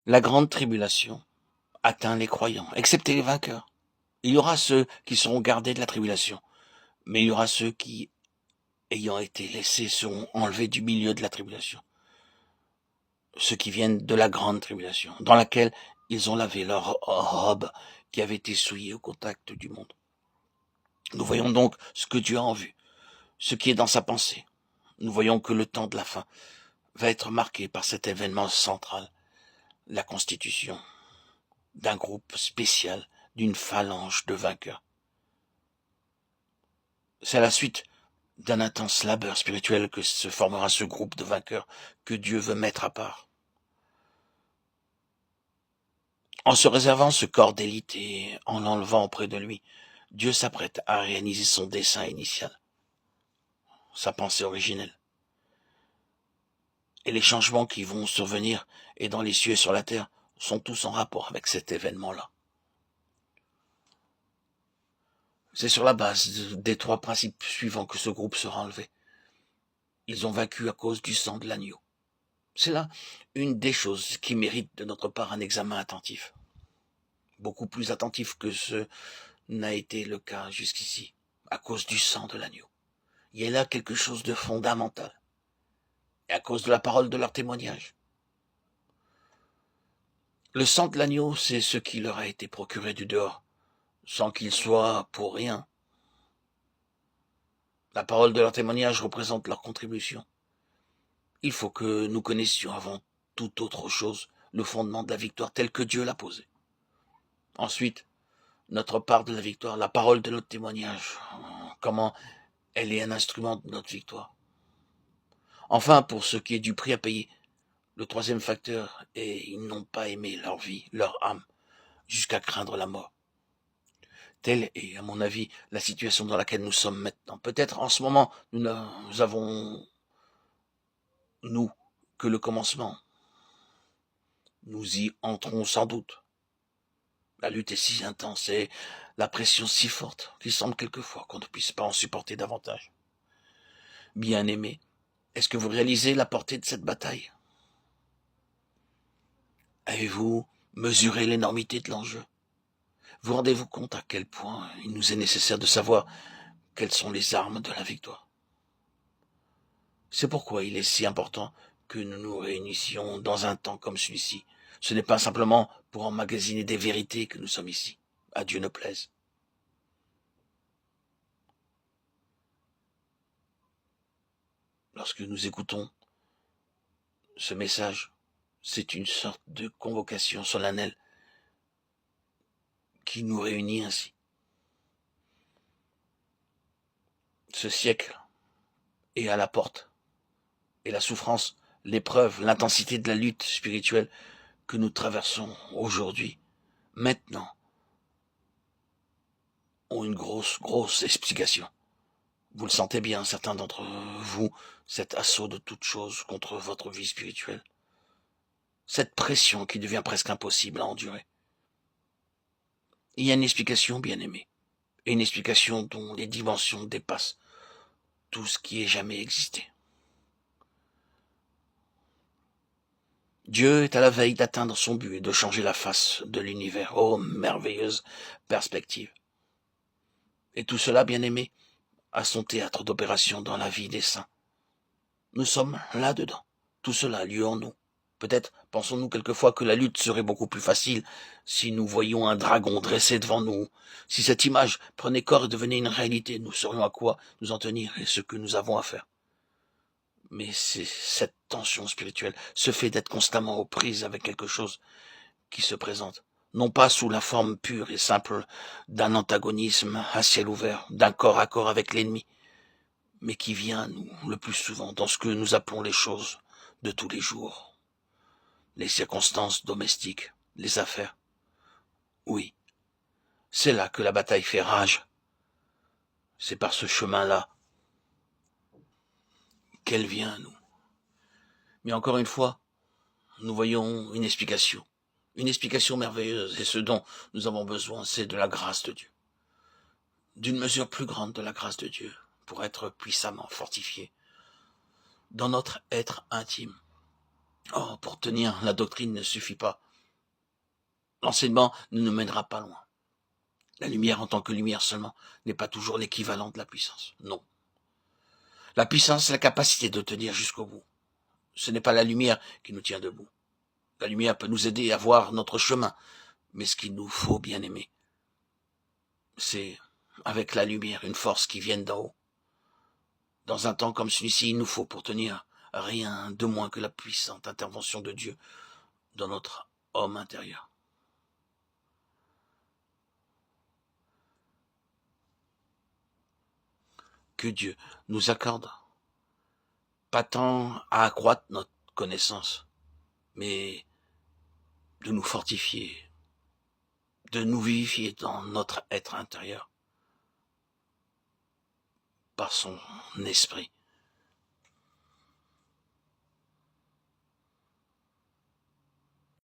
La grande tribulation atteint les croyants, excepté les vainqueurs. Il y aura ceux qui seront gardés de la tribulation, mais il y aura ceux qui, ayant été laissés, seront enlevés du milieu de la tribulation. Ceux qui viennent de la grande tribulation, dans laquelle ils ont lavé leur robe qui avait été souillée au contact du monde. Nous voyons donc ce que Dieu a en vue, ce qui est dans sa pensée. Nous voyons que le temps de la fin va être marqué par cet événement central, la constitution d'un groupe spécial, d'une phalange de vainqueurs. C'est à la suite d'un intense labeur spirituel que se formera ce groupe de vainqueurs que Dieu veut mettre à part. En se réservant ce corps d'élite et en l'enlevant auprès de lui, Dieu s'apprête à réaliser son dessein initial, sa pensée originelle. Et les changements qui vont survenir et dans les cieux et sur la terre sont tous en rapport avec cet événement-là. C'est sur la base des trois principes suivants que ce groupe sera enlevé. Ils ont vaincu à cause du sang de l'agneau. C'est là une des choses qui mérite de notre part un examen attentif. Beaucoup plus attentif que ce n'a été le cas jusqu'ici, à cause du sang de l'agneau. Il y a là quelque chose de fondamental. Et à cause de la parole de leur témoignage. Le sang de l'agneau, c'est ce qui leur a été procuré du dehors, sans qu'il soit pour rien. La parole de leur témoignage représente leur contribution. Il faut que nous connaissions avant toute autre chose le fondement de la victoire tel que Dieu l'a posé. Ensuite, notre part de la victoire, la parole de notre témoignage, comment elle est un instrument de notre victoire. Enfin, pour ce qui est du prix à payer, le troisième facteur est ils n'ont pas aimé leur vie, leur âme, jusqu'à craindre la mort. Telle est, à mon avis, la situation dans laquelle nous sommes maintenant. Peut-être en ce moment, nous avons, nous, que le commencement. Nous y entrons sans doute. La lutte est si intense et la pression si forte qu'il semble quelquefois qu'on ne puisse pas en supporter davantage. Bien-aimés, est-ce que vous réalisez la portée de cette bataille? Avez-vous mesuré l'énormité de l'enjeu? Vous rendez-vous compte à quel point il nous est nécessaire de savoir quelles sont les armes de la victoire? C'est pourquoi il est si important que nous nous réunissions dans un temps comme celui-ci. Ce n'est pas simplement pour emmagasiner des vérités que nous sommes ici. À Dieu ne plaise. Lorsque nous écoutons ce message, c'est une sorte de convocation solennelle qui nous réunit ainsi. Ce siècle est à la porte, et la souffrance, l'épreuve, l'intensité de la lutte spirituelle que nous traversons aujourd'hui, maintenant, ont une grosse explication. Vous le sentez bien, certains d'entre vous, cet assaut de toute chose contre votre vie spirituelle. Cette pression qui devient presque impossible à endurer. Il y a une explication, bien aimée, et une explication dont les dimensions dépassent tout ce qui ait jamais existé. Dieu est à la veille d'atteindre son but et de changer la face de l'univers. Oh, merveilleuse perspective. Et tout cela, bien aimé, a son théâtre d'opération dans la vie des saints. Nous sommes là-dedans. Tout cela a lieu en nous. Peut-être pensons-nous quelquefois que la lutte serait beaucoup plus facile si nous voyions un dragon dressé devant nous. Si cette image prenait corps et devenait une réalité, nous saurions à quoi nous en tenir et ce que nous avons à faire. Mais c'est cette tension spirituelle, ce fait d'être constamment aux prises avec quelque chose qui se présente, non pas sous la forme pure et simple d'un antagonisme à ciel ouvert, d'un corps à corps avec l'ennemi, mais qui vient à nous le plus souvent dans ce que nous appelons les choses de tous les jours, les circonstances domestiques, les affaires. Oui, c'est là que la bataille fait rage. C'est par ce chemin-là qu'elle vient à nous. Mais encore une fois, nous voyons une explication merveilleuse, et ce dont nous avons besoin, c'est de la grâce de Dieu, d'une mesure plus grande de la grâce de Dieu, pour être puissamment fortifié dans notre être intime. Oh, pour tenir la doctrine ne suffit pas, L'enseignement ne nous mènera pas loin. La lumière en tant que lumière seulement n'est pas toujours l'équivalent de la puissance. Non. La puissance, c'est la capacité de tenir jusqu'au bout. Ce n'est pas la lumière qui nous tient debout. La lumière peut nous aider à voir notre chemin, mais ce qu'il nous faut, bien aimer, c'est, avec la lumière, une force qui vienne d'en haut. Dans un temps comme celui-ci, il nous faut, pour tenir, rien de moins que la puissante intervention de Dieu dans notre homme intérieur. Que Dieu nous accorde, pas tant à accroître notre connaissance, mais de nous fortifier, de nous vivifier dans notre être intérieur, par son esprit,